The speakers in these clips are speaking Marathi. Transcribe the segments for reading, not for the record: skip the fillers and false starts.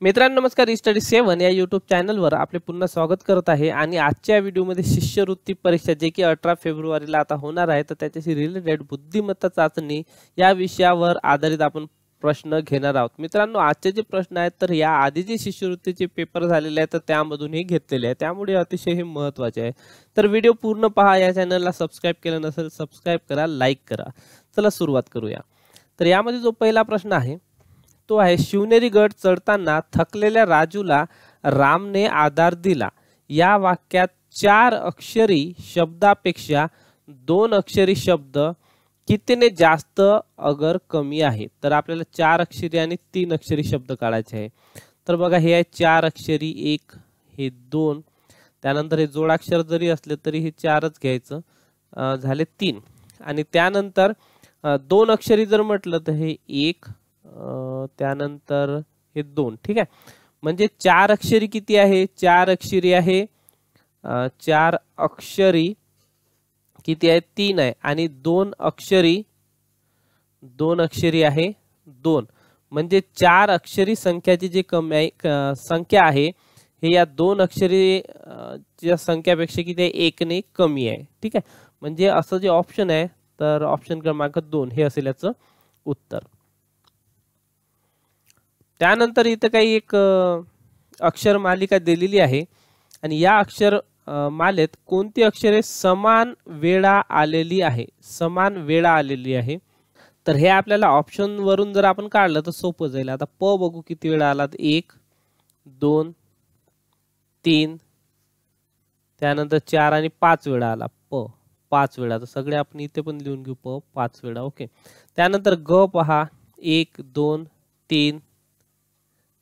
मित्रांनो नमस्कार. स्टडी 7 या यूट्यूब चॅनलवर आपले पुन्हा स्वागत करत आहे आणि आजच्या व्हिडिओमध्ये शिष्यवृत्ती परीक्षा जे की 18 फेब्रुवारीला आता होणार आहे तर त्याच्याशी रिलेटेड बुद्धिमत्ता चाचणी या विषयावर आधारित आपण प्रश्न घेणार आहोत. मित्रांनो आजचे जे प्रश्न आहेत तर या आधी जे शिष्यवृत्तीचे पेपर झालेले आहेत तर त्यामधून हे घेतलेले आहे, त्यामुळे अतिशय हे महत्त्वाचे आहे. तर व्हिडिओ पूर्ण पहा. या चॅनलला सबस्क्राइब केलं नसेल सबस्क्राइब करा, लाईक करा. चला सुरुवात करूया. तर यामध्ये जो पहिला प्रश्न आहे तो आहे, शिवनेरी गड चढताना थकलेल्या राजूला रामने आधार दिला. या वाक्यात 4 अक्षरी शब्दापेक्षा 2 अक्षरी शब्द कितीने जास्त अगर कमी आहे? तर आपल्याला 4 अक्षरी आणि 3 अक्षरी शब्द काढायचे आहे. तर बघा हे आहे 4 अक्षरी, 1 हे 2, त्यानंतर हे जोडाक्षर जरी असले तरी हे 4च घ्यायचं, झाले 3. आणि त्यानंतर 2 अक्षरी जर म्हटलं तर हे 1, त्यानंतर हे 2. ठीक आहे. म्हणजे 4 अक्षरी किती आहे? 4 अक्षरी आहे, 4 अक्षरी किती आहे? 3 आहे. आणि 2 अक्षरी आहे 2. म्हणजे 4 अक्षरी संख्याची जी कमी आहे संख्या आहे हे या 2 अक्षरी च्या संख्यापेक्षा किती आहे? 1 ने कमी आहे. ठीक आहे. म्हणजे असं जे ऑप्शन आहे तर ऑप्शन क्रमांक 2 हे असेल याचं उत्तर. त्यानंतर इथं काही एक अक्षर मालिका दिलेली आहे आणि या अक्षर मालेत कोणती अक्षरे समान वेळा आलेली आहे? समान वेळा आलेली आहे. तर हे आपल्याला ऑप्शन वरून जर आपण काढलं तर सोपं जाईल. आता प बघू किती वेळा आला. 1 2 3, त्यानंतर 4 आणि 5 वेळा आला. प 5 वेळा. तर सगळे आपण इथे पण लिहून घेऊ प 5 वेळा. ओके. त्यानंतर ग पहा 1 2 3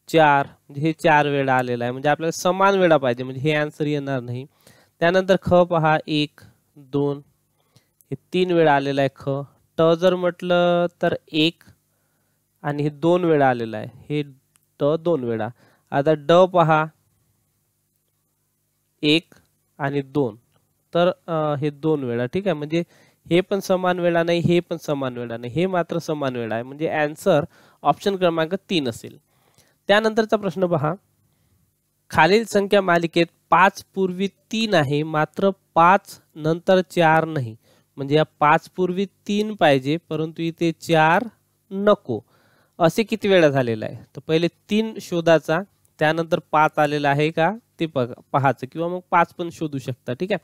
4, म्हणजे हे 4 वेळा आलेला आहे. म्हणजे आपल्याला समान वेळा पाहिजे, म्हणजे हे आन्सर येणार नाही. त्यानंतर ख पहा 1 2 हे 3 वेळा आलेला आहे ख. ट जर म्हटलं तर 1 आणि हे 2 वेळा आलेला आहे, हे ट 2 वेळा. आता ड पहा 1 आणि 2, तर हे 2 वेळा. ठीक आहे. म्हणजे हे पण समान वेळा नाही, हे पण समान वेळा नाही, हे मात्र समान वेळा आहे. म्हणजे आन्सर ऑप्शन क्रमांक 3 असेल. त्यानंतरचा प्रश्न पहा, खालील संख्या मालिकेत 5 पूर्वी 3 आहे मात्र 5 नंतर 4 नाही. म्हणजे या 5 पूर्वी 3 पाहिजे परंतु इथे 4 नको. असे किती वेळा झालेला आहे? तर पहिले 3 शोधाचा, त्यानंतर 5 आलेला आहे का ते पाहायचं, किंवा मग 5 पण शोधू शकता. ठीक आहे.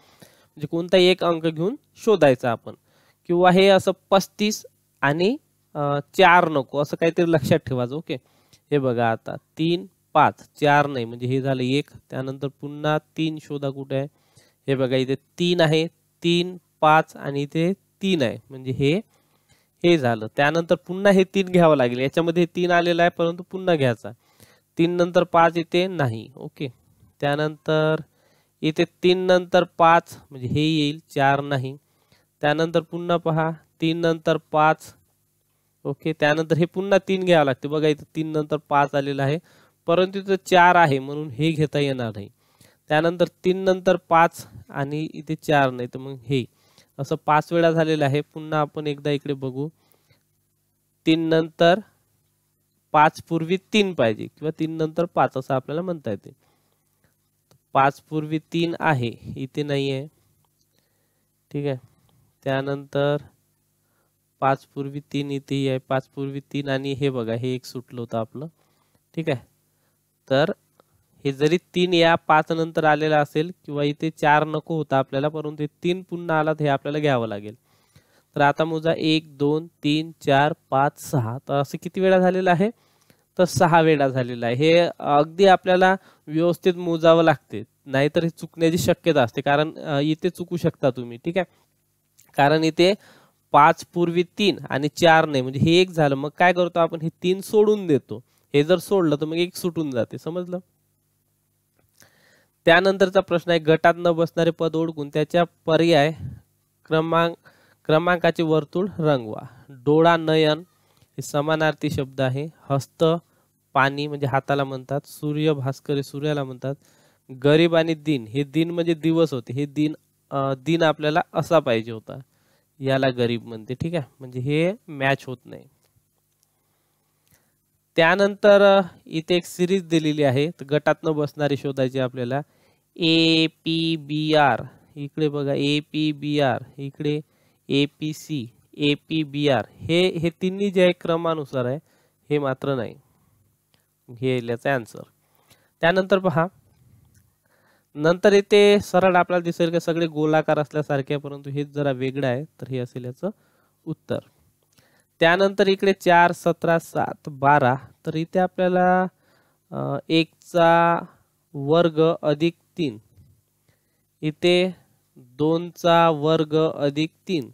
म्हणजे कोणताही एक अंक घेऊन शोधायचा आपण, किंवा हे असं 35 आणि 4 नको असं काहीतरी लक्षात ठेवायचं. ओके. हे बघा आता 3 5 4 नाही, म्हणजे हे झालं 1. त्यानंतर पुन्हा 3 शोधा कुठे आहे? हे बघा इथे 3 आहे, 3 5 आणि इथे 3 आहे, म्हणजे हे झालं. त्यानंतर पुन्हा हे 3 घ्यावं लागेल. याच्यामध्ये 3 आलेला आहे परंतु पुन्हा घ्यायचा. 3 नंतर 5 इथे नाही. ओके. त्यानंतर इथे 3 नंतर 5 म्हणजे हे येईल, 4 नाही. त्यानंतर पुन्हा पहा 3 नंतर 5. ओके. त्यानंतर हे पुन्हा 3 घ्यावं लागते. बघा इथे 3 नंतर 5 आलेला आहे परंतु इथे 4 आहे म्हणून हे घेता येणार नाही. त्यानंतर 3 नंतर 5 आणि इथे 4 नाही, तर मग हे असं 5 वेळा झालेलं आहे. पुन्हा आपण एकदा इकडे बघू. 3 नंतर 5 पूर्वी 3 पाहिजे, किंवा 3 नंतर 5 असं आपल्याला म्हणता येते. 5 पूर्वी 3 आहे, इथे नाही आहे. ठीक आहे. त्यानंतर 5 पूर्वी 3 इथे आहे, 5 पूर्वी 3 आणि हे बघा हे एक सुटलं होतं आपलं. ठीक आहे. तर हे जरी 3 या 5 नंतर आलेला असेल, किंवा इथे 4 नको होता आपल्याला परंतु 3 पुन्हा आला, हे आपल्याला घ्यावं लागेल. तर आता मोजा 1 2 3 4 5 6. तर असं किती वेळा झालेलं आहे? तर 6 वेळा झालेला आहे. हे अगदी आपल्याला व्यवस्थित मोजावं लागते, नाहीतर हे चुकण्याची शक्यता असते. कारण इथे चुकू शकता तुम्ही. ठीक आहे. कारण इथे 5 पूर्वी 3 आणि 4 नाही, म्हणजे हे एक झालं. मग काय करतो आपण? हे 3 सोडून देतो. हे जर सोडलं तर मग एक सुटून जाते. समजलं? त्यानंतरचा प्रश्न आहे, गटात न बसणारे पद ओळखून त्याच्या पर्याय क्रमांकाचे वर्तुळ रंगवा. डोळा नयन हे समानार्थी शब्द आहे. हस्त पाणी म्हणजे हाताला म्हणतात. सूर्य भास्कर हे सूर्याला म्हणतात. गरीब आणि दिन, हे दिन म्हणजे दिवस होते. हे दिन आपल्याला असा पाहिजे होता, याला गरीब म्हणते. ठीक आहे. म्हणजे हे मॅच होत नाही. त्यानंतर इथे एक सिरीज दिलेली आहे, तर गटातनं बसणारी शोधायची आपल्याला. ए पी बी आर, इकडे बघा ए पी बी आर, इकडे A P C, A P B R, हे तिन्ही जे आहे क्रमानुसार आहे, हे मात्र नाही. हे याचा आन्सर. त्यानंतर पहा, नंतर इथे सरळ आपल्याला दिसेल की सगळे गोलाकार असल्यासारखे, परंतु हे जरा वेगळं आहे, तर हे असेल याचं उत्तर. त्यानंतर इकडे 4, 17, 7, 12, तर इथे आपल्याला 1चा वर्ग अधिक 3, इथे 2चा वर्ग अधिक 3,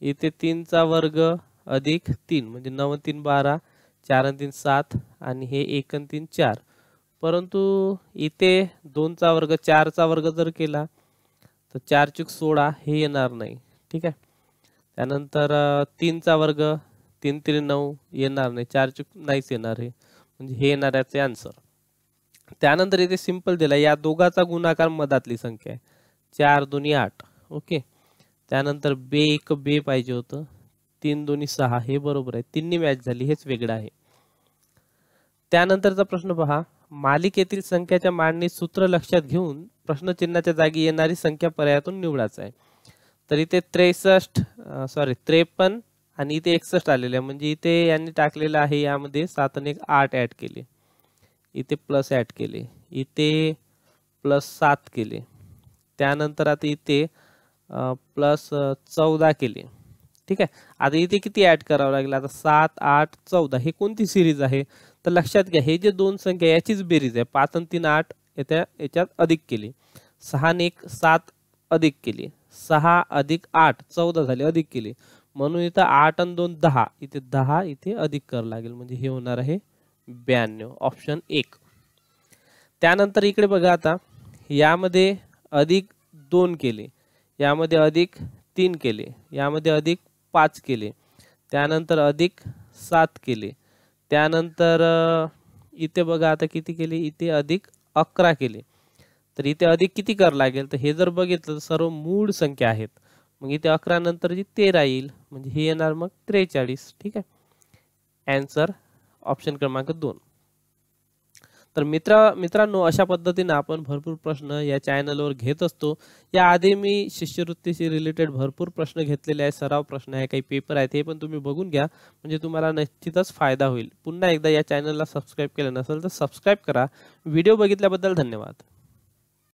इथे 3चा वर्ग अधिक 3, म्हणजे 9 आणि 3 12, 4 आणि 3 7, आणि हे 1 आणि 3 4. परंतु इथे 2चा वर्ग 4चा वर्ग जर केला तर 4 चूक 16, हे येणार नाही. ठीक आहे. त्यानंतर 3चा वर्ग 3 3 9 येणार नाही, 4 चूक नाहीच येणार, हे म्हणजे हे येणार याचे आन्सर. त्यानंतर इथे सिंपल दिला, या दोघाचा गुणाकार मधातली संख्या आहे, 4 2 8. ओके. त्यानंतर बे 1 बे पाहिजे होतं, 3 2 6, हे बरोबर आहे, तिन्ही मॅच झाली, हेच वेगळं आहे. त्यानंतरचा प्रश्न पहा, मालिकेतील संख्याच्या मांडणीत सूत्र लक्षात घेऊन प्रश्नचिन्हाच्या जागी येणारी संख्या पर्यायातून निवडायचं आहे. तर इथे 53 आणि इथे 61 आलेले आहे, म्हणजे इथे यांनी टाकलेलं आहे, यामध्ये 7 आणि 1 8 ऍड केले, इथे प्लस ऍड केले, इथे प्लस 7 केले. त्यानंतर आता इथे प्लस 14 केले. ठीक आहे. आता इथे किती ऍड करावं लागेल, आता 7 8 14, हे कोणती सिरीज आहे, तर लक्षात घ्या, हे जे दोन संख्या याचीच बेरीज आहे. 5 आणि 3 8, याच्यात अधिक केली, 6 आणि 1 7 अधिक केली, 6 अधिक 8 14 झाले, अधिक केली, म्हणून इथं 8 आणि 2 10, इथे 10 इथे अधिक करावं लागेल, म्हणजे हे होणार आहे 92, ऑप्शन 1. त्यानंतर इकडे बघा, आता यामध्ये अधिक 2 केले, यामध्ये अधिक 3 केले, यामध्ये अधिक 5 केले, त्यानंतर अधिक 7 केले, त्यानंतर इथे बघा आता किती केले, इथे अधिक 11 केले. तर इथे अधिक किती करावं लागेल, तर हे जर बघितलं तर सर्व मूळ संख्या आहेत, मग इथे 11 नंतर जी 13 येईल, म्हणजे हे येणार मग 43. ठीक आहे. आन्सर ऑप्शन क्रमांक 2. तर मित्रांनो, अशा पद्धतीने आपण भरपूर प्रश्न या चॅनलवर घेत असतो. याआधी मी शिष्यवृत्तीशी रिलेटेड भरपूर प्रश्न घेतलेले आहेत, सराव प्रश्न आहे, काही पेपर आहेत, हे पण तुम्ही बघून घ्या, म्हणजे तुम्हाला निश्चितच फायदा होईल. पुन्हा एकदा या चॅनलला सबस्क्राईब केलं नसेल तर सबस्क्राईब करा. व्हिडिओ बघितल्याबद्दल धन्यवाद.